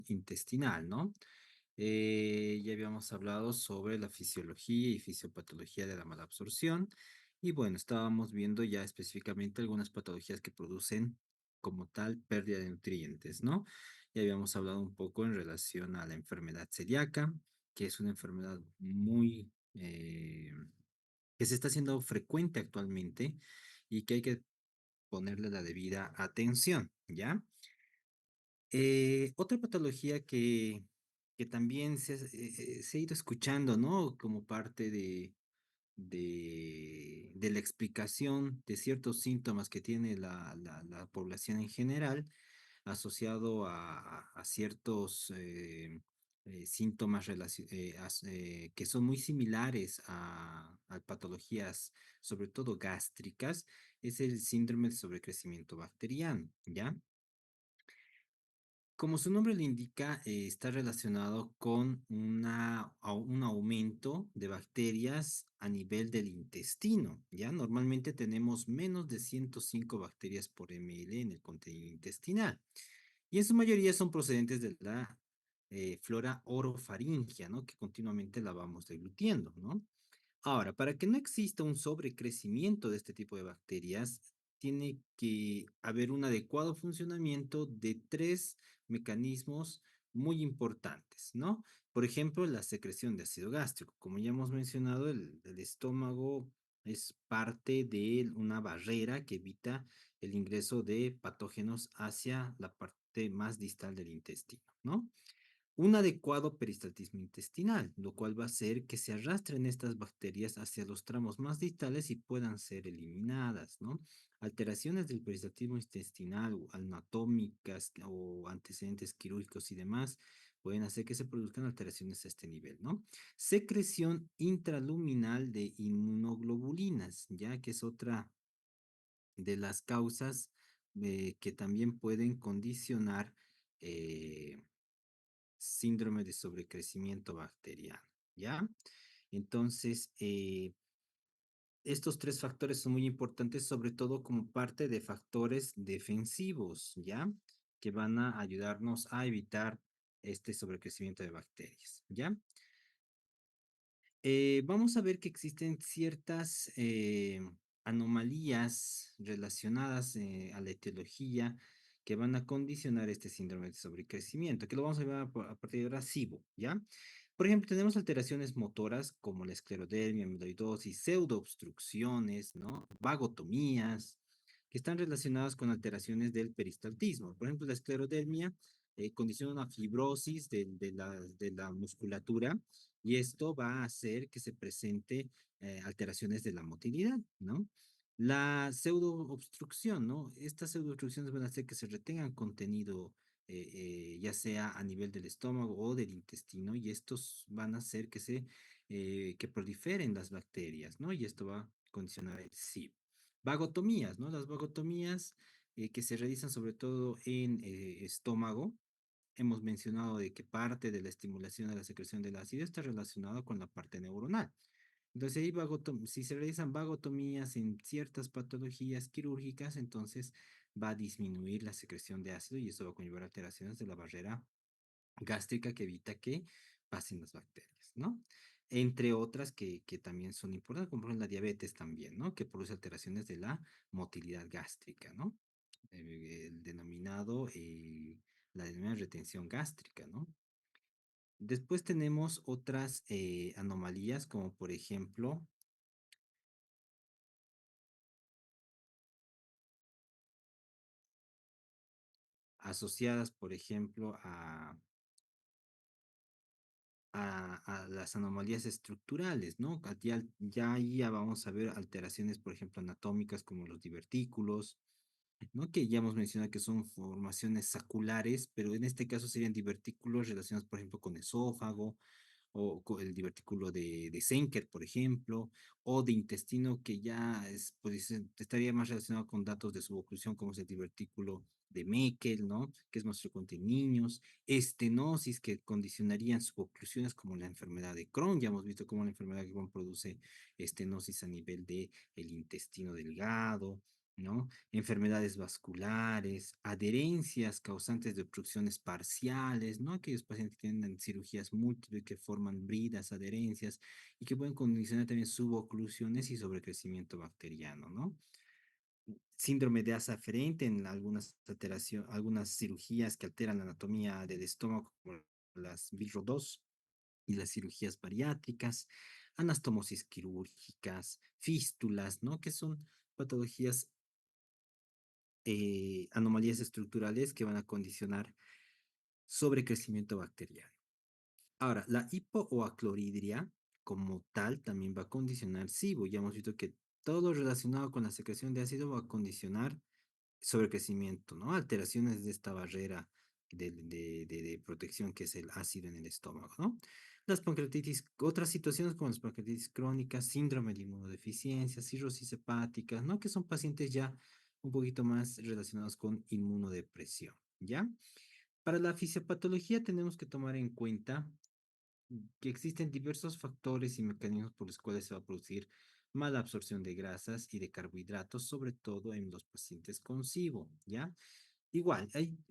intestinal, ¿no? Ya habíamos hablado sobre la fisiología y fisiopatología de la malabsorción. Y bueno, estábamos viendo ya específicamente algunas patologías que producen como tal pérdida de nutrientes, ¿no? Ya habíamos hablado un poco en relación a la enfermedad celíaca, que es una enfermedad muy que se está haciendo frecuente actualmente y que hay que ponerle la debida atención, ¿ya? Otra patología que también se ha ido escuchando, ¿no? Como parte de la explicación de ciertos síntomas que tiene la población en general, asociado a ciertos síntomas que son muy similares a patologías, sobre todo gástricas, es el síndrome de sobrecrecimiento bacteriano, ¿ya? Como su nombre lo indica, está relacionado con un aumento de bacterias a nivel del intestino, ¿ya? Normalmente tenemos menos de 105 bacterias por ml en el contenido intestinal. Y en su mayoría son procedentes de la flora orofaringia, ¿no? Que continuamente la vamos deglutiendo, ¿no? Ahora, para que no exista un sobrecrecimiento de este tipo de bacterias, tiene que haber un adecuado funcionamiento de tres mecanismos muy importantes, ¿no? Por ejemplo, la secreción de ácido gástrico. Como ya hemos mencionado, el estómago es parte de una barrera que evita el ingreso de patógenos hacia la parte más distal del intestino, ¿no? Un adecuado peristaltismo intestinal, lo cual va a hacer que se arrastren estas bacterias hacia los tramos más distales y puedan ser eliminadas, ¿no? Alteraciones del peristaltismo intestinal o anatómicas o antecedentes quirúrgicos y demás pueden hacer que se produzcan alteraciones a este nivel, ¿no? Secreción intraluminal de inmunoglobulinas, ya que es otra de las causas que también pueden condicionar eh, síndrome de sobrecrecimiento bacteriano, ¿ya? Entonces, estos tres factores son muy importantes, sobre todo como parte de factores defensivos, ¿ya? Que van a ayudarnos a evitar este sobrecrecimiento de bacterias, ¿ya? Vamos a ver que existen ciertas anomalías relacionadas a la etiología que van a condicionar este síndrome de sobrecrecimiento, que lo vamos a ver a partir de ahora SIBO, ¿ya? Por ejemplo, tenemos alteraciones motoras como la esclerodermia, amiloidosis, pseudoobstrucciones, ¿no? Vagotomías, que están relacionadas con alteraciones del peristaltismo. Por ejemplo, la esclerodermia condiciona una fibrosis de la musculatura y esto va a hacer que se presente alteraciones de la motilidad, ¿no? La pseudoobstrucción, ¿no? Estas pseudoobstrucciones van a hacer que se retengan contenido ya sea a nivel del estómago o del intestino, y estos van a hacer que proliferen las bacterias, ¿no? Y esto va a condicionar el SIB. Vagotomías, ¿no? Las vagotomías que se realizan sobre todo en estómago. Hemos mencionado de que parte de la estimulación de la secreción del ácido está relacionado con la parte neuronal. Entonces, si se realizan vagotomías en ciertas patologías quirúrgicas, entonces va a disminuir la secreción de ácido y eso va a conllevar alteraciones de la barrera gástrica que evita que pasen las bacterias, ¿no? Entre otras que también son importantes, como por ejemplo la diabetes también, ¿no? Que produce alteraciones de la motilidad gástrica, ¿no? El denominado, la denominada retención gástrica, ¿no? Después tenemos otras anomalías, como por ejemplo asociadas, por ejemplo, a las anomalías estructurales, ¿no? Ya ahí ya vamos a ver alteraciones, por ejemplo, anatómicas como los divertículos, ¿no? Que ya hemos mencionado que son formaciones saculares, pero en este caso serían divertículos relacionados, por ejemplo, con esófago, o el divertículo de Senker, por ejemplo, o de intestino, que ya pues, estaría más relacionado con datos de suboclusión, como es el divertículo de Meckel, ¿no? Que es más frecuente en niños, estenosis, que condicionarían suboclusiones como la enfermedad de Crohn. Ya hemos visto cómo la enfermedad de Crohn produce estenosis a nivel de el intestino delgado. ¿no? Enfermedades vasculares, adherencias causantes de obstrucciones parciales, ¿no? Aquellos pacientes que tienen cirugías múltiples que forman bridas, adherencias y que pueden condicionar también suboclusiones y sobrecrecimiento bacteriano, ¿no? Síndrome de asa aferente en algunas cirugías que alteran la anatomía del estómago, como las Virro 2 y las cirugías bariátricas, anastomosis quirúrgicas, fístulas, ¿no? Que son patologías, anomalías estructurales que van a condicionar sobrecrecimiento bacteriano. Ahora, la hipo o acloridria como tal también va a condicionar SIBO. Ya hemos visto que todo lo relacionado con la secreción de ácido va a condicionar sobrecrecimiento, ¿no? Alteraciones de esta barrera de protección que es el ácido en el estómago, ¿no? Las pancreatitis, otras situaciones como las pancreatitis crónicas, síndrome de inmunodeficiencia, cirrosis hepática, ¿no? Que son pacientes ya un poquito más relacionados con inmunodepresión, ¿ya? Para la fisiopatología tenemos que tomar en cuenta que existen diversos factores y mecanismos por los cuales se va a producir mala absorción de grasas y de carbohidratos, sobre todo en los pacientes con SIBO, ¿ya? Igual,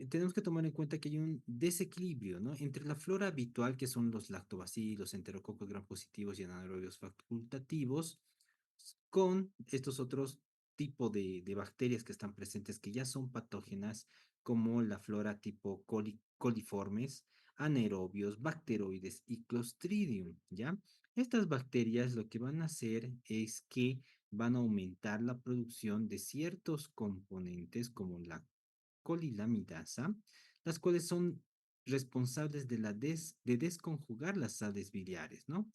tenemos que tomar en cuenta que hay un desequilibrio, ¿no? Entre la flora habitual, que son los lactobacilos, enterococos gram positivos y anaerobios facultativos, con estos otros tipos de bacterias que están presentes, que ya son patógenas, como la flora tipo coliformes, anaerobios, bacteroides y Clostridium, ¿ya? Estas bacterias lo que van a hacer es que van a aumentar la producción de ciertos componentes como la colilamidasa, las cuales son responsables de desconjugar las sales biliares, ¿no?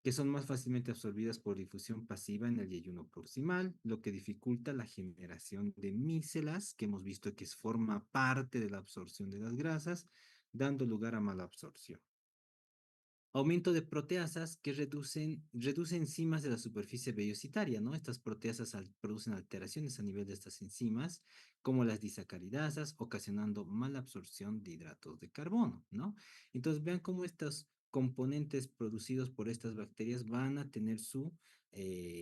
Que son más fácilmente absorbidas por difusión pasiva en el yeyuno proximal, lo que dificulta la generación de mícelas, que hemos visto que forma parte de la absorción de las grasas, dando lugar a mala absorción. Aumento de proteasas que reduce enzimas de la superficie vellositaria, ¿no? Estas proteasas producen alteraciones a nivel de estas enzimas, como las disacaridasas, ocasionando mala absorción de hidratos de carbono, ¿no? Entonces, vean cómo estos componentes producidos por estas bacterias van a tener su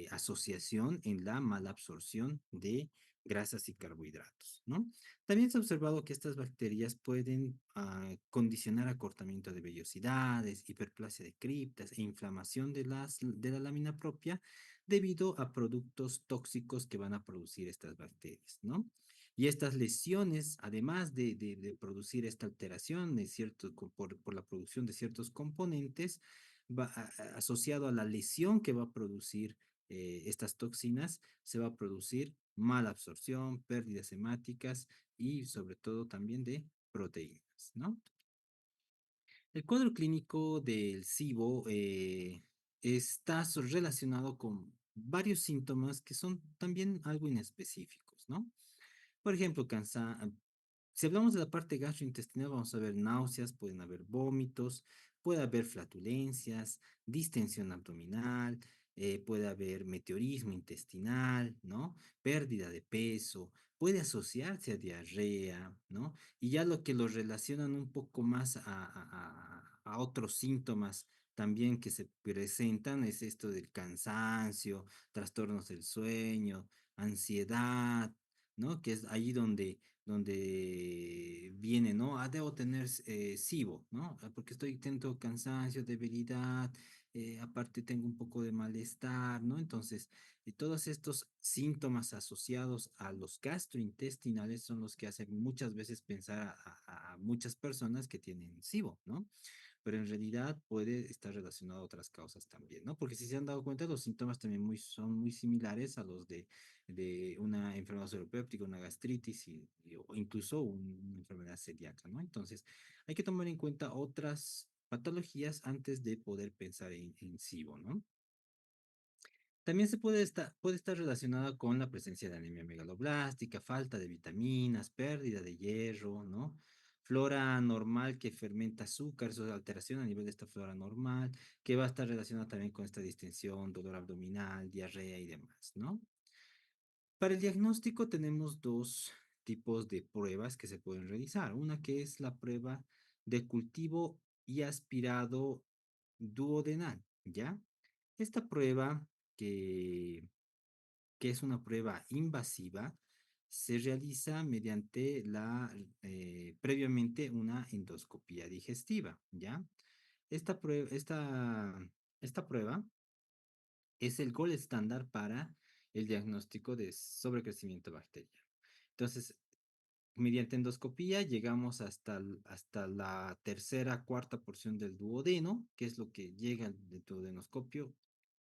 asociación en la mala absorción de grasas y carbohidratos, ¿no? También se ha observado que estas bacterias pueden condicionar acortamiento de vellosidades, hiperplasia de criptas e inflamación de la lámina propia debido a productos tóxicos que van a producir estas bacterias, ¿no? Y estas lesiones, además de producir esta alteración de por la producción de ciertos componentes, asociado a la lesión que va a producir estas toxinas, se va a producir mala absorción, pérdidas hemáticas y sobre todo también de proteínas, ¿no? El cuadro clínico del SIBO está relacionado con varios síntomas que son también algo inespecíficos, ¿no? Por ejemplo, si hablamos de la parte gastrointestinal, vamos a ver náuseas, pueden haber vómitos, puede haber flatulencias, distensión abdominal, puede haber meteorismo intestinal, ¿no? Pérdida de peso, puede asociarse a diarrea, ¿no? Y ya lo que lo relacionan un poco más a otros síntomas también que se presentan es esto del cansancio, trastornos del sueño, ansiedad, ¿no? Que es ahí donde viene, ¿no? Ah, debo tener SIBO, ¿no? Porque tengo cansancio, debilidad, aparte tengo un poco de malestar, ¿no? Entonces, todos estos síntomas asociados a los gastrointestinales son los que hacen muchas veces pensar a muchas personas que tienen SIBO, ¿no? Pero en realidad puede estar relacionado a otras causas también, ¿no? Porque si se han dado cuenta, los síntomas también son muy similares a los de una enfermedad uropéptica, una gastritis o incluso una enfermedad celíaca, ¿no? Entonces, hay que tomar en cuenta otras patologías antes de poder pensar en SIBO, ¿no? También puede estar relacionada con la presencia de anemia megaloblástica, falta de vitaminas, pérdida de hierro, ¿no? Flora normal que fermenta azúcar, eso es alteración a nivel de esta flora normal, que va a estar relacionada también con esta distensión, dolor abdominal, diarrea y demás, ¿no? Para el diagnóstico tenemos dos tipos de pruebas que se pueden realizar. Una que es la prueba de cultivo y aspirado duodenal, ¿ya? Esta prueba que que es una prueba invasiva, se realiza mediante previamente una endoscopía digestiva, ¿ya? Esta prueba, esta prueba es el gol estándar para el diagnóstico de sobrecrecimiento bacteriano. Entonces, mediante endoscopía llegamos hasta la tercera, cuarta porción del duodeno, que es lo que llega del duodenoscopio,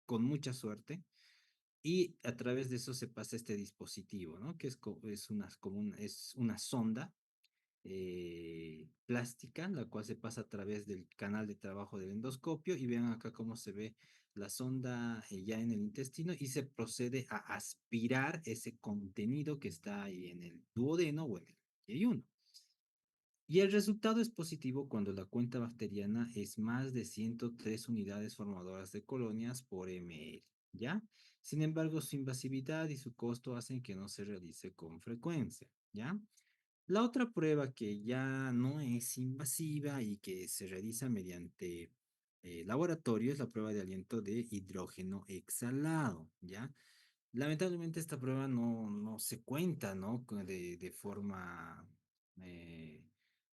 con mucha suerte, y a través de eso se pasa este dispositivo, ¿no? Que es una sonda plástica, la cual se pasa a través del canal de trabajo del endoscopio y vean acá cómo se ve la sonda ya en el intestino y se procede a aspirar ese contenido que está ahí en el duodeno o en el yeyuno. Y el resultado es positivo cuando la cuenta bacteriana es más de 103 unidades formadoras de colonias por ml, ¿ya? Sin embargo, su invasividad y su costo hacen que no se realice con frecuencia, ¿ya? La otra prueba que ya no es invasiva y que se realiza mediante laboratorio es la prueba de aliento de hidrógeno exhalado, ¿ya? Lamentablemente esta prueba no se cuenta, ¿no? De forma eh,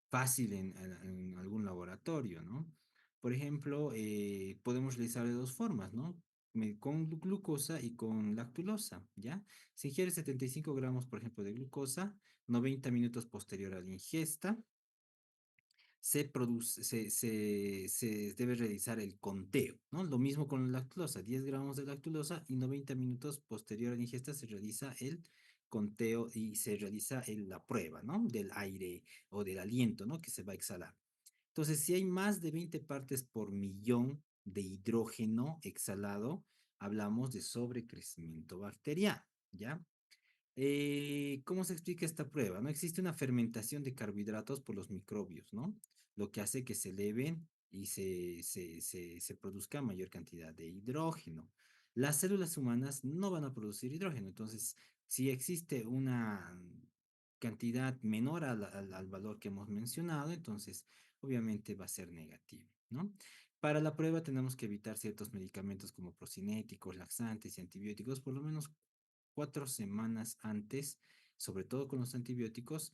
fácil en algún laboratorio, ¿no? Por ejemplo, podemos realizar de dos formas, ¿no? Con glucosa y con lactulosa, ¿ya? Se ingiere 75 gramos, por ejemplo, de glucosa, 90 minutos posterior a la ingesta, se debe realizar el conteo, ¿no? Lo mismo con la lactulosa, 10 gramos de lactulosa y 90 minutos posterior a la ingesta se realiza el conteo y se realiza la prueba, ¿no? Del aire o del aliento, ¿no? Que se va a exhalar. Entonces, si hay más de 20 partes por millón de hidrógeno exhalado, hablamos de sobrecrecimiento bacteriano, ¿ya? ¿Cómo se explica esta prueba? No existe una fermentación de carbohidratos por los microbios, ¿no? Lo que hace que se eleven y se produzca mayor cantidad de hidrógeno. Las células humanas no van a producir hidrógeno, entonces, si existe una cantidad menor al valor que hemos mencionado, entonces, obviamente va a ser negativo, ¿no? Para la prueba tenemos que evitar ciertos medicamentos como procinéticos, laxantes y antibióticos, por lo menos 4 semanas antes, sobre todo con los antibióticos,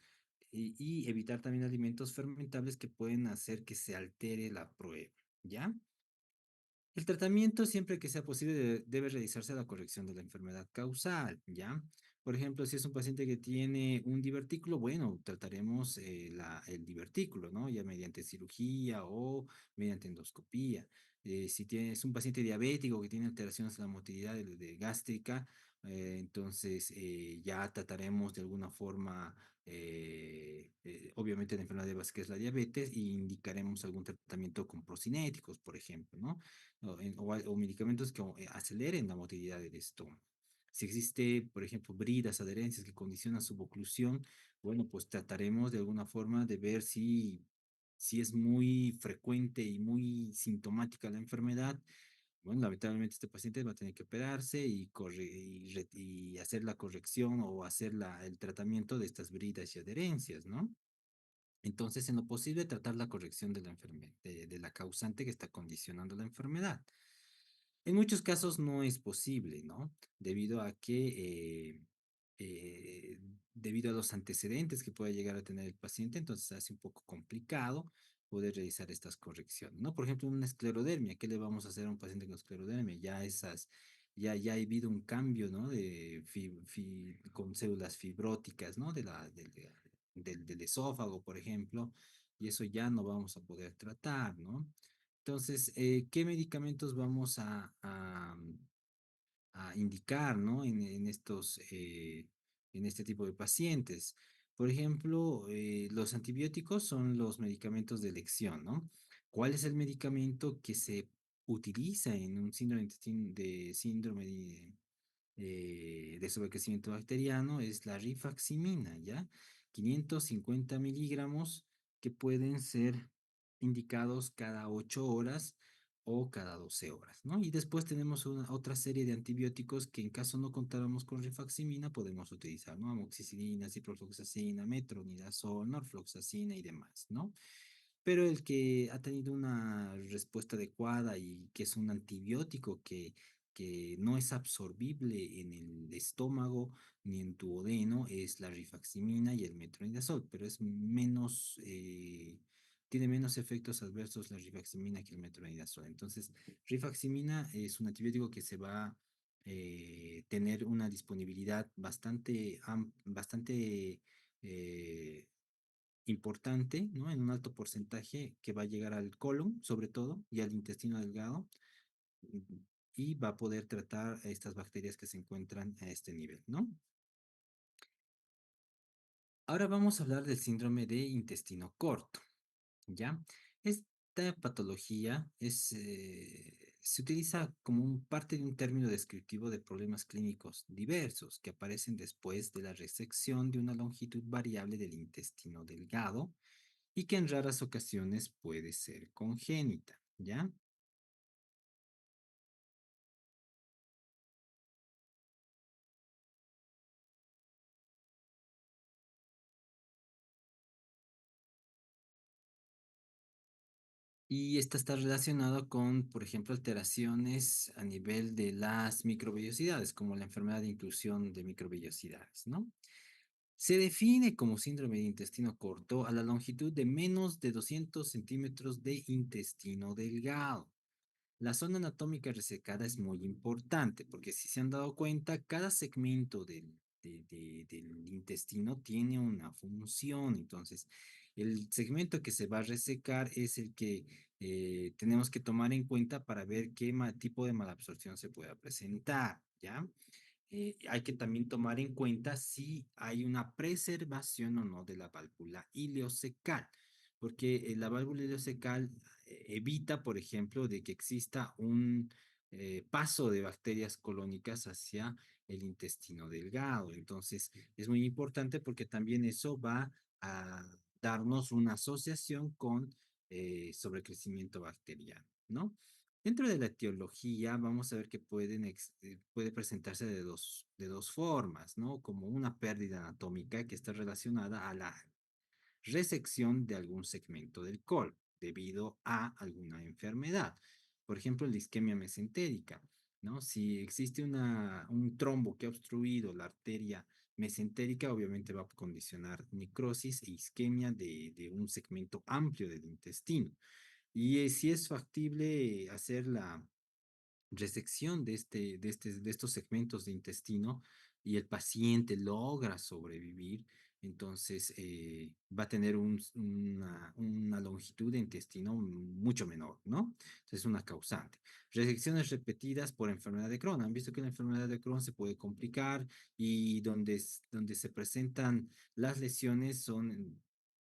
y evitar también alimentos fermentables que pueden hacer que se altere la prueba, ¿ya? El tratamiento, siempre que sea posible, debe realizarse a la corrección de la enfermedad causal, ¿ya? Por ejemplo, si es un paciente que tiene un divertículo, bueno, trataremos el divertículo, ¿no? Ya mediante cirugía o mediante endoscopía. Si tienes un paciente diabético que tiene alteraciones en la motilidad gástrica, entonces ya trataremos de alguna forma, obviamente, la enfermedad de base que es la diabetes, y indicaremos algún tratamiento con procinéticos, por ejemplo, ¿no? O medicamentos que aceleren la motilidad del estómago. Si existe, por ejemplo, bridas, adherencias que condicionan su oclusión, bueno, pues trataremos de alguna forma de ver si es muy frecuente y muy sintomática la enfermedad. Bueno, lamentablemente este paciente va a tener que operarse y hacer la corrección o hacer el tratamiento de estas bridas y adherencias, ¿no? Entonces, en lo posible, tratar la corrección de la enfermedad, de la causante que está condicionando la enfermedad. En muchos casos no es posible, ¿no? Debido a que, eh, debido a los antecedentes que puede llegar a tener el paciente, entonces hace un poco complicado poder realizar estas correcciones, ¿no? Por ejemplo, una esclerodermia, ¿qué le vamos a hacer a un paciente con esclerodermia? Ya ha habido un cambio, ¿no? Con células fibróticas, ¿no? Del esófago, por ejemplo, y eso ya no vamos a poder tratar, ¿no? Entonces, ¿qué medicamentos vamos a indicar, ¿no? En este tipo de pacientes? Por ejemplo, los antibióticos son los medicamentos de elección, ¿no? ¿Cuál es el medicamento que se utiliza en un síndrome de sobrecrecimiento bacteriano? Es la rifaximina, ¿ya? 550 miligramos que pueden ser indicados cada 8 horas o cada 12 horas, ¿no? Y después tenemos otra serie de antibióticos que, en caso no contáramos con rifaximina, podemos utilizar, ¿no? Amoxicilina, ciprofloxacina, metronidazol, norfloxacina y demás, ¿no? Pero el que ha tenido una respuesta adecuada y que es un antibiótico que no es absorbible en el estómago ni en tu duodeno es la rifaximina y el metronidazol, pero es menos, tiene menos efectos adversos la rifaximina que el metronidazol. Entonces, rifaximina es un antibiótico que se va a tener una disponibilidad bastante eh, importante, ¿no? En un alto porcentaje que va a llegar al colon, sobre todo, y al intestino delgado, mm, y va a poder tratar a estas bacterias que se encuentran a este nivel, ¿no? Ahora vamos a hablar del síndrome de intestino corto, ¿ya? Esta patología se utiliza como parte de un término descriptivo de problemas clínicos diversos que aparecen después de la resección de una longitud variable del intestino delgado y que en raras ocasiones puede ser congénita, ¿ya? Y esta está relacionada con, por ejemplo, alteraciones a nivel de las microvellosidades, como la enfermedad de inclusión de microvellosidades, ¿no? Se define como síndrome de intestino corto a la longitud de menos de 200 centímetros de intestino delgado. La zona anatómica resecada es muy importante porque si se han dado cuenta, cada segmento del intestino tiene una función. Entonces, el segmento que se va a resecar es el que tenemos que tomar en cuenta para ver qué tipo de malabsorción se pueda presentar, ¿ya? Hay que también tomar en cuenta si hay una preservación o no de la válvula ileocecal, porque la válvula ileocecal evita, por ejemplo, de que exista un paso de bacterias colónicas hacia el intestino delgado. Entonces, es muy importante porque también eso va a darnos una asociación con sobrecrecimiento bacteriano, ¿no? Dentro de la etiología, vamos a ver que puede presentarse de dos formas, ¿no? Como una pérdida anatómica que está relacionada a la resección de algún segmento del colon debido a alguna enfermedad. Por ejemplo, la isquemia mesentérica, ¿no? Si existe un trombo que ha obstruido la arteria mesentérica, obviamente va a condicionar necrosis e isquemia de un segmento amplio del intestino. Y si es factible hacer la resección de estos segmentos de intestino y el paciente logra sobrevivir, entonces va a tener una longitud de intestino mucho menor, ¿no? Entonces es una causante. Resecciones repetidas por enfermedad de Crohn. Han visto que la enfermedad de Crohn se puede complicar y donde se presentan las lesiones son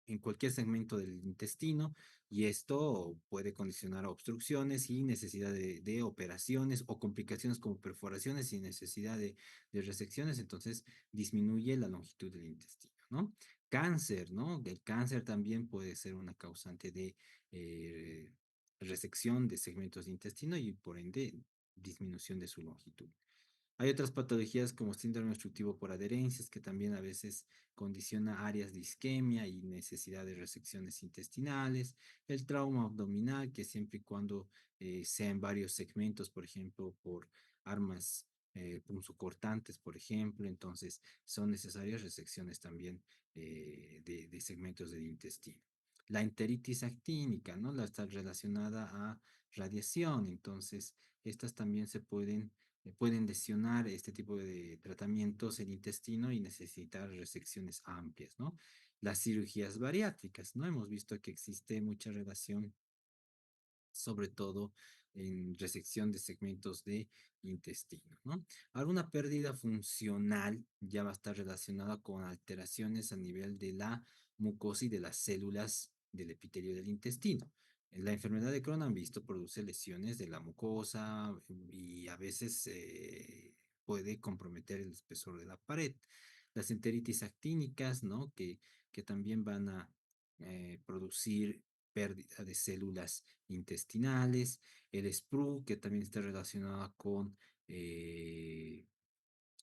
en cualquier segmento del intestino y esto puede condicionar a obstrucciones y necesidad de operaciones o complicaciones como perforaciones y necesidad de resecciones, entonces disminuye la longitud del intestino, ¿no? Cáncer, ¿no? El cáncer también puede ser una causante de eh, resección de segmentos de intestino y por ende disminución de su longitud. Hay otras patologías como síndrome obstructivo por adherencias, que también a veces condiciona áreas de isquemia y necesidad de resecciones intestinales. El trauma abdominal, que siempre y cuando sea en varios segmentos, por ejemplo, por armas punzocortantes, por ejemplo, entonces son necesarias resecciones también de segmentos del intestino. La enteritis actínica, ¿no? La está relacionada a radiación, entonces estas también pueden lesionar este tipo de tratamientos el intestino y necesitar resecciones amplias, ¿no? Las cirugías bariátricas, ¿no? Hemos visto que existe mucha relación, sobre todo en resección de segmentos de intestino, ¿no? Alguna pérdida funcional ya va a estar relacionada con alteraciones a nivel de la mucosa y de las células del epitelio del intestino. La enfermedad de Crohn han visto produce lesiones de la mucosa y a veces puede comprometer el espesor de la pared. Las enteritis actínicas, ¿no? Que también van a producir pérdida de células intestinales, el SPRU, que también está relacionado con el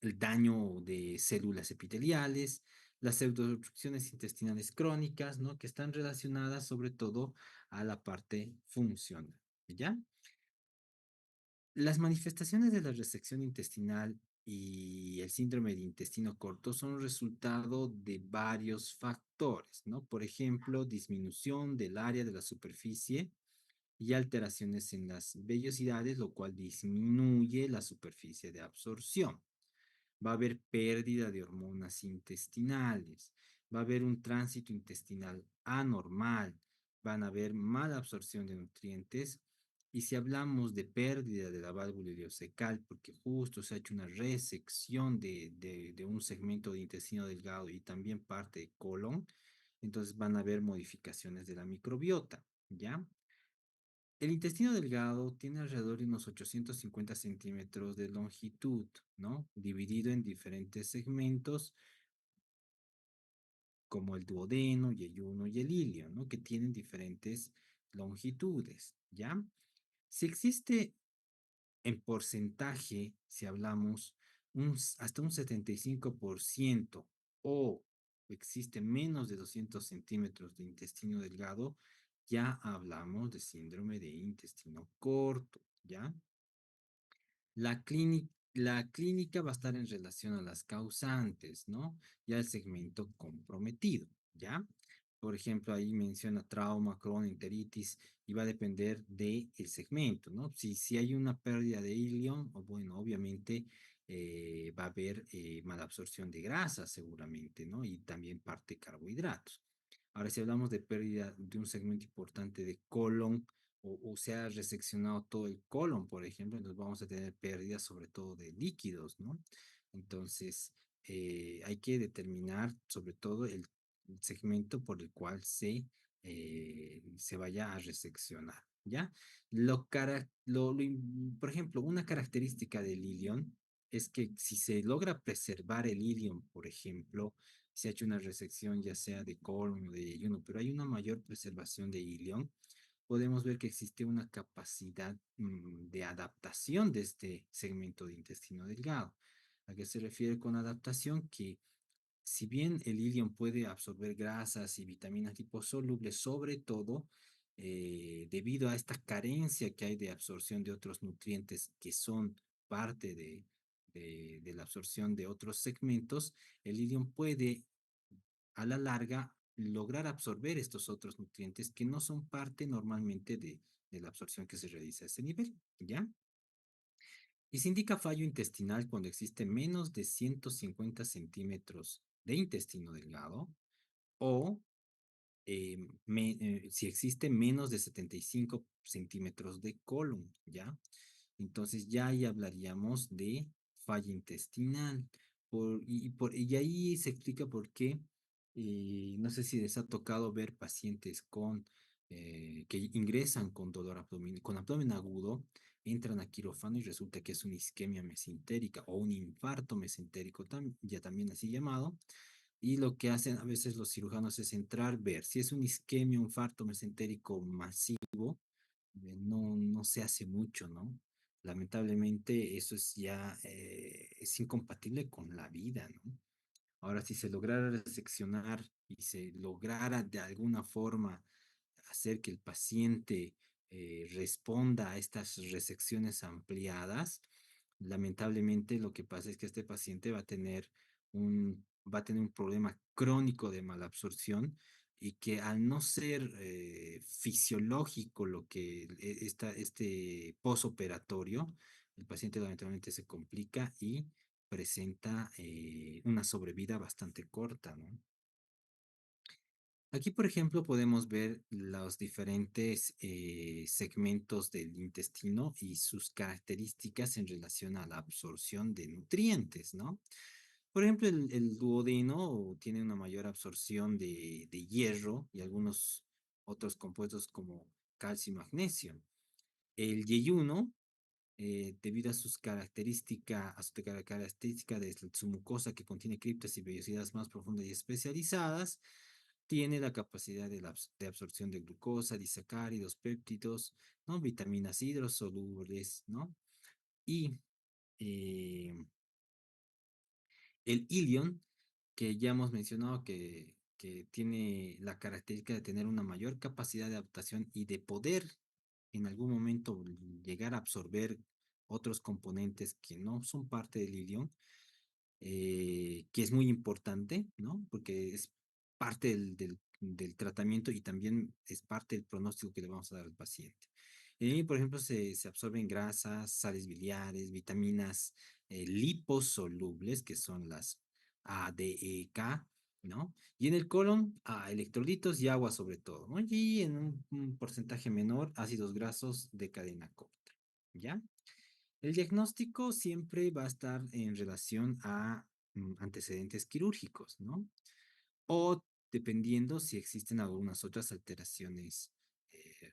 daño de células epiteliales, las pseudoobstrucciones intestinales crónicas, ¿no? Que están relacionadas sobre todo a la parte funcional, ¿ya? Las manifestaciones de la resección intestinal y el síndrome de intestino corto son resultado de varios factores, ¿no? Por ejemplo, disminución del área de la superficie y alteraciones en las vellosidades, lo cual disminuye la superficie de absorción. Va a haber pérdida de hormonas intestinales, va a haber un tránsito intestinal anormal, van a haber mala absorción de nutrientes. Y si hablamos de pérdida de la válvula ileocecal, porque justo se ha hecho una resección de un segmento de intestino delgado y también parte de colon, entonces van a haber modificaciones de la microbiota, ¿ya? El intestino delgado tiene alrededor de unos 850 centímetros de longitud, ¿no? Dividido en diferentes segmentos, como el duodeno, yeyuno y el ilio, ¿no? Que tienen diferentes longitudes, ¿ya? Si existe en porcentaje, si hablamos, hasta un 75% o existe menos de 200 centímetros de intestino delgado, ya hablamos de síndrome de intestino corto, ¿ya? La clínica va a estar en relación a las causantes, ¿no? Y al segmento comprometido, ¿ya? Por ejemplo, ahí menciona trauma, Crohn, enteritis, y va a depender del segmento, ¿no? Si hay una pérdida de ilion, o bueno, obviamente va a haber malabsorción de grasa, seguramente, ¿no? Y también parte de carbohidratos. Ahora, si hablamos de pérdida de un segmento importante de colon, o se ha reseccionado todo el colon, por ejemplo, entonces vamos a tener pérdidas sobre todo de líquidos, ¿no? Entonces, hay que determinar sobre todo el segmento por el cual se vaya a reseccionar, ¿ya? Por ejemplo, una característica del ilion es que si se logra preservar el ilion, por ejemplo, se ha hecho una resección ya sea de colon o de yeyuno, pero hay una mayor preservación de ilion, podemos ver que existe una capacidad de adaptación de este segmento de intestino delgado. ¿A qué se refiere con adaptación? Que si bien el ilion puede absorber grasas y vitaminas liposolubles, sobre todo debido a esta carencia que hay de absorción de otros nutrientes que son parte de la absorción de otros segmentos, el ilion puede a la larga lograr absorber estos otros nutrientes que no son parte normalmente de la absorción que se realiza a ese nivel, ¿ya? Y se indica fallo intestinal cuando existe menos de 150 centímetros de intestino delgado o si existe menos de 75 centímetros de colon, ¿ya? Entonces ya ahí hablaríamos de falla intestinal. Y ahí se explica por qué, no sé si les ha tocado ver pacientes que ingresan con dolor abdominal, con abdomen agudo, entran a quirófano y resulta que es una isquemia mesentérica o un infarto mesentérico, ya también así llamado, y lo que hacen a veces los cirujanos es entrar, ver si es un isquemia, un infarto mesentérico masivo, no se hace mucho, ¿no? Lamentablemente eso es incompatible con la vida, ¿no? Ahora, si se lograra reseccionar y se lograra de alguna forma hacer que el paciente responda a estas resecciones ampliadas, lamentablemente lo que pasa es que este paciente va a tener un problema crónico de malabsorción y que al no ser fisiológico este posoperatorio, el paciente lamentablemente se complica y presenta una sobrevida bastante corta, ¿no? Aquí, por ejemplo, podemos ver los diferentes segmentos del intestino y sus características en relación a la absorción de nutrientes, ¿no? Por ejemplo, el duodeno tiene una mayor absorción de hierro y algunos otros compuestos como calcio y magnesio. El yeyuno, debido a su característica de su mucosa que contiene criptas y vellosidades más profundas y especializadas, tiene la capacidad de absorción de glucosa, disacáridos, péptidos, ¿no? Vitaminas hidrosolubles, ¿no? Y eh, el ilion, que ya hemos mencionado que tiene la característica de tener una mayor capacidad de adaptación y de poder en algún momento llegar a absorber otros componentes que no son parte del ilion, que es muy importante, ¿no? Porque es parte del tratamiento y también es parte del pronóstico que le vamos a dar al paciente. Por ejemplo, se absorben grasas, sales biliares, vitaminas liposolubles, que son las A, D, E, K, ¿no? Y en el colon, electrolitos y agua sobre todo, ¿no? Y en un porcentaje menor, ácidos grasos de cadena corta, ¿ya? El diagnóstico siempre va a estar en relación a antecedentes quirúrgicos, ¿no? O dependiendo si existen algunas otras alteraciones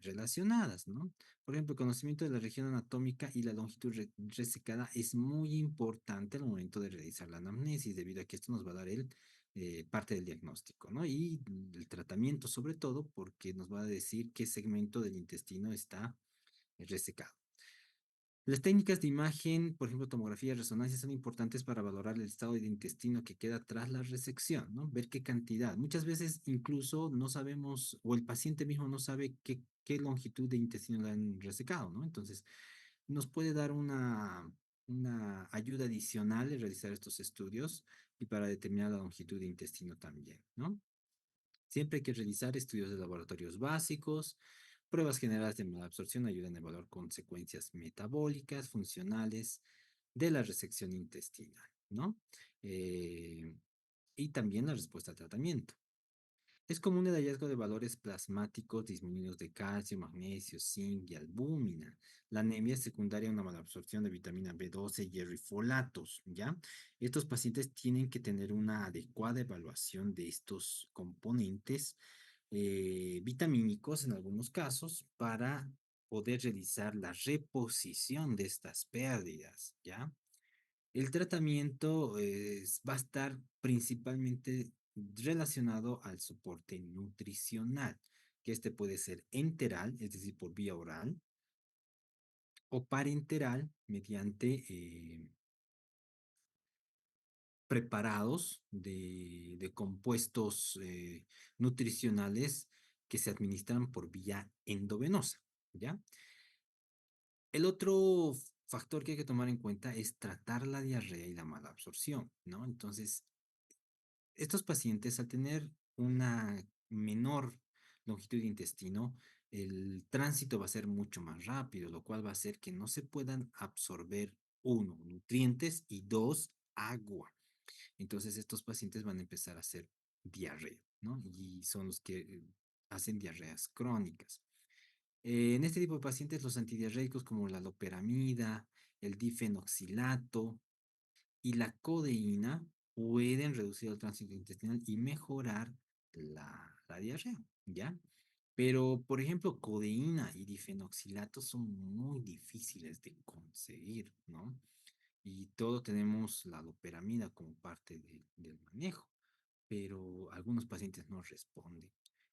relacionadas, ¿no? Por ejemplo, el conocimiento de la región anatómica y la longitud resecada es muy importante al momento de realizar la anamnesis, debido a que esto nos va a dar parte del diagnóstico, ¿no? Y el tratamiento, sobre todo, porque nos va a decir qué segmento del intestino está resecado. Las técnicas de imagen, por ejemplo, tomografía y resonancia, son importantes para valorar el estado del intestino que queda tras la resección, ¿no? Ver qué cantidad. Muchas veces incluso no sabemos, o el paciente mismo no sabe qué longitud de intestino le han resecado, ¿no? Entonces, nos puede dar una ayuda adicional en realizar estos estudios y para determinar la longitud de intestino también, ¿no? Siempre hay que realizar estudios de laboratorios básicos. Pruebas generales de malabsorción ayudan a evaluar consecuencias metabólicas, funcionales de la resección intestinal, ¿no? Eh, y también la respuesta al tratamiento. Es común el hallazgo de valores plasmáticos disminuidos de calcio, magnesio, zinc y albúmina. La anemia es secundaria a una malabsorción de vitamina B12, hierro y folatos, ¿ya? Estos pacientes tienen que tener una adecuada evaluación de estos componentes vitamínicos en algunos casos para poder realizar la reposición de estas pérdidas, ¿ya? El tratamiento va a estar principalmente relacionado al soporte nutricional, que este puede ser enteral, es decir, por vía oral, o parenteral mediante preparados de compuestos nutricionales que se administran por vía endovenosa, ¿ya? El otro factor que hay que tomar en cuenta es tratar la diarrea y la mala absorción, ¿no? Entonces, estos pacientes, al tener una menor longitud de intestino, el tránsito va a ser mucho más rápido, lo cual va a hacer que no se puedan absorber, uno, nutrientes y dos, agua. Entonces, estos pacientes van a empezar a hacer diarrea, ¿no? Y son los que hacen diarreas crónicas. En este tipo de pacientes, los antidiarreicos como la loperamida, el difenoxilato, y la codeína pueden reducir el tránsito intestinal y mejorar la diarrea, ¿ya? Pero, por ejemplo, codeína y difenoxilato son muy difíciles de conseguir, ¿no? Y todo tenemos la loperamida como parte del manejo, pero algunos pacientes no responden.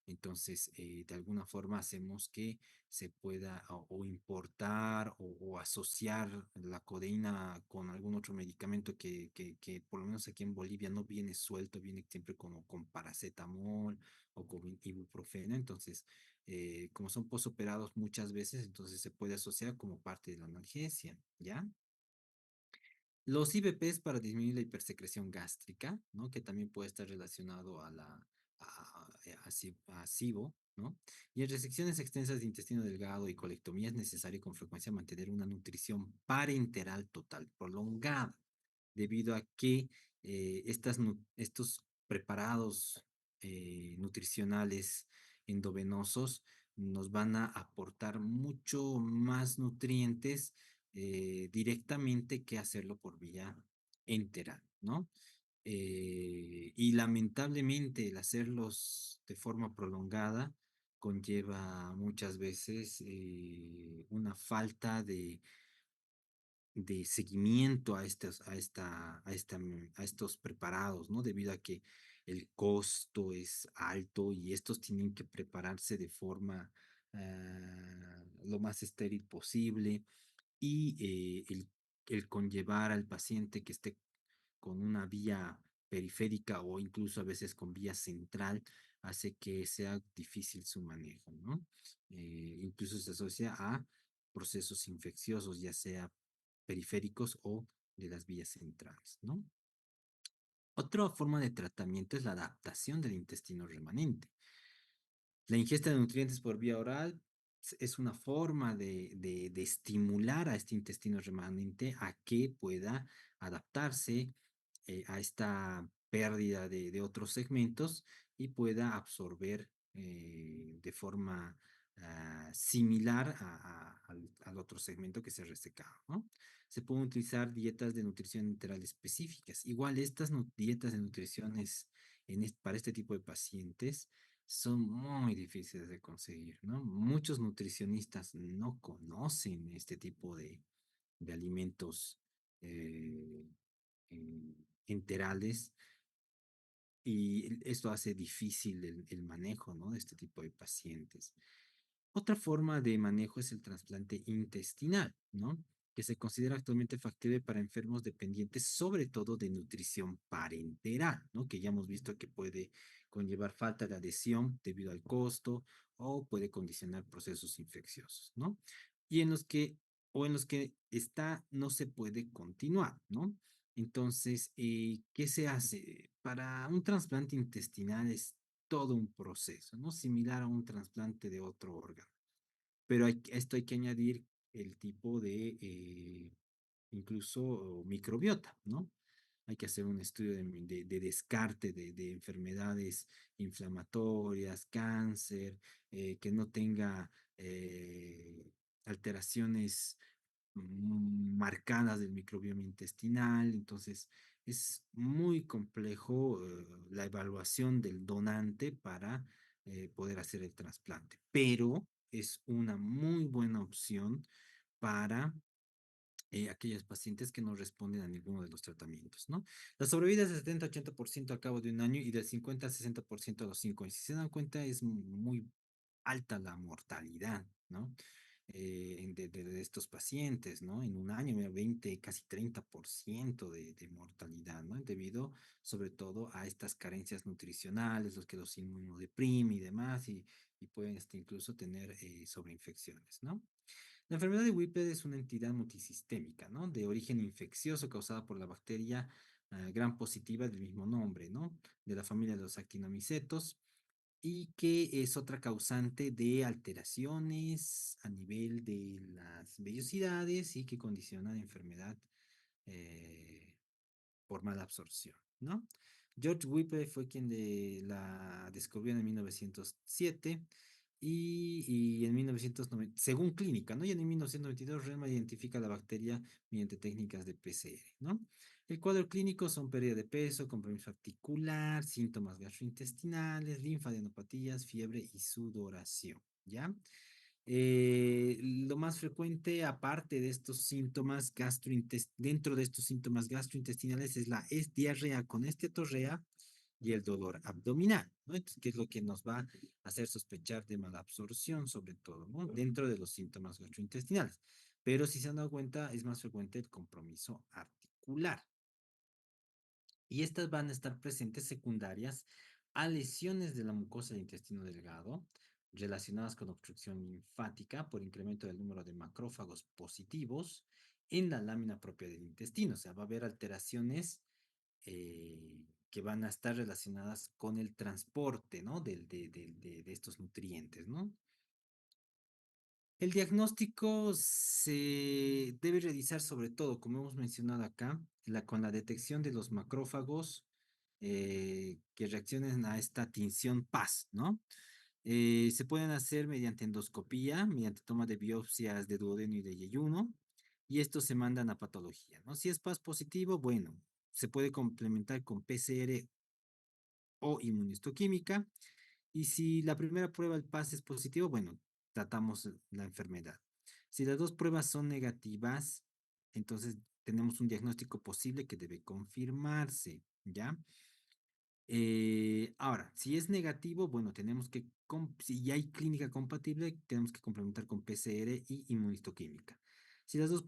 Entonces, de alguna forma hacemos que se pueda o importar o asociar la codeína con algún otro medicamento que por lo menos aquí en Bolivia no viene suelto, viene siempre como con paracetamol o con ibuprofeno. Entonces, como son posoperados muchas veces, entonces se puede asociar como parte de la analgesia, ¿ya? Los IBPs para disminuir la hipersecreción gástrica, ¿no? Que también puede estar relacionado a SIBO, ¿no? Y en resecciones extensas de intestino delgado y colectomía es necesario con frecuencia mantener una nutrición parenteral total prolongada, debido a que estos preparados nutricionales endovenosos nos van a aportar mucho más nutrientes directamente que hacerlo por vía enteral, ¿no? Y lamentablemente el hacerlos de forma prolongada conlleva muchas veces una falta de seguimiento a estos preparados, ¿no? Debido a que el costo es alto y estos tienen que prepararse de forma lo más estéril posible y el conllevar al paciente que esté con una vía periférica o incluso a veces con vía central hace que sea difícil su manejo, ¿no? Incluso se asocia a procesos infecciosos, ya sea periféricos o de las vías centrales, ¿no? Otra forma de tratamiento es la adaptación del intestino remanente. La ingesta de nutrientes por vía oral es una forma de estimular a este intestino remanente a que pueda adaptarse a esta pérdida de otros segmentos y pueda absorber de forma similar al otro segmento que se ha resecado, ¿no? Se pueden utilizar dietas de nutrición enteral específicas. Igual estas dietas de nutrición para este tipo de pacientes son muy difíciles de conseguir, ¿no? Muchos nutricionistas no conocen este tipo de alimentos eh, enterales y esto hace difícil el manejo, ¿no? De este tipo de pacientes. Otra forma de manejo es el trasplante intestinal, ¿no? Que se considera actualmente factible para enfermos dependientes, sobre todo de nutrición parenteral, ¿no? Que ya hemos visto que puede conllevar falta de adhesión debido al costo o puede condicionar procesos infecciosos, ¿no? Y en los que está, no se puede continuar, ¿no? Entonces, ¿qué se hace? Para un trasplante intestinal es todo un proceso, ¿no? Similar a un trasplante de otro órgano. Pero esto hay que añadir el tipo de, incluso microbiota, ¿no? Hay que hacer un estudio de descarte de enfermedades inflamatorias, cáncer, que no tenga alteraciones marcadas del microbioma intestinal. Entonces, es muy complejo la evaluación del donante para poder hacer el trasplante, pero es una muy buena opción para aquellos pacientes que no responden a ninguno de los tratamientos, ¿no? La sobrevida es del 70-80% al cabo de un año y del 50-60% a los 5 años. Si se dan cuenta, es muy alta la mortalidad, ¿no? De estos pacientes, ¿no? En un año, mira, 20, casi 30% de mortalidad, ¿no? Debido sobre todo a estas carencias nutricionales, los que los inmunodeprime y demás, y pueden incluso tener sobreinfecciones, ¿no? La enfermedad de Whippet es una entidad multisistémica, ¿no? De origen infeccioso causada por la bacteria gram positiva del mismo nombre, ¿no? De la familia de los actinomicetos y que es otra causante de alteraciones a nivel de las vellosidades y que condiciona la enfermedad eh, por mala absorción, ¿no? George Whipple fue quien la descubrió en 1907 y en 1990, según clínica, ¿no? Y en 1992 Rema identifica la bacteria mediante técnicas de PCR, ¿no? El cuadro clínico son pérdida de peso, compromiso articular, síntomas gastrointestinales, linfadenopatías, fiebre y sudoración, ¿ya? Lo más frecuente, aparte de estos síntomas dentro de estos síntomas gastrointestinales, es diarrea con estetorrea y el dolor abdominal, ¿no? Entonces, ¿qué es lo que nos va a hacer sospechar de mala absorción, sobre todo, ¿no? Dentro de los síntomas gastrointestinales. Pero si se han dado cuenta, es más frecuente el compromiso articular. Y estas van a estar presentes secundarias a lesiones de la mucosa del intestino delgado relacionadas con obstrucción linfática por incremento del número de macrófagos positivos en la lámina propia del intestino. O sea, va a haber alteraciones que van a estar relacionadas con el transporte, ¿no? De estos nutrientes, ¿no? El diagnóstico se debe realizar sobre todo, como hemos mencionado acá, con la detección de los macrófagos que reaccionen a esta tinción PAS, ¿no? Se pueden hacer mediante endoscopía, mediante toma de biopsias de duodeno y de yeyuno, y estos se mandan a patología, ¿no? Si es PAS positivo, bueno, se puede complementar con PCR o inmunistoquímica, y si la primera prueba del PAS es positivo, bueno, tratamos la enfermedad. Si las dos pruebas son negativas, entonces tenemos un diagnóstico posible que debe confirmarse, ¿ya? Ahora, si es negativo, bueno, si ya hay clínica compatible, tenemos que complementar con PCR y inmunistoquímica. Si las dos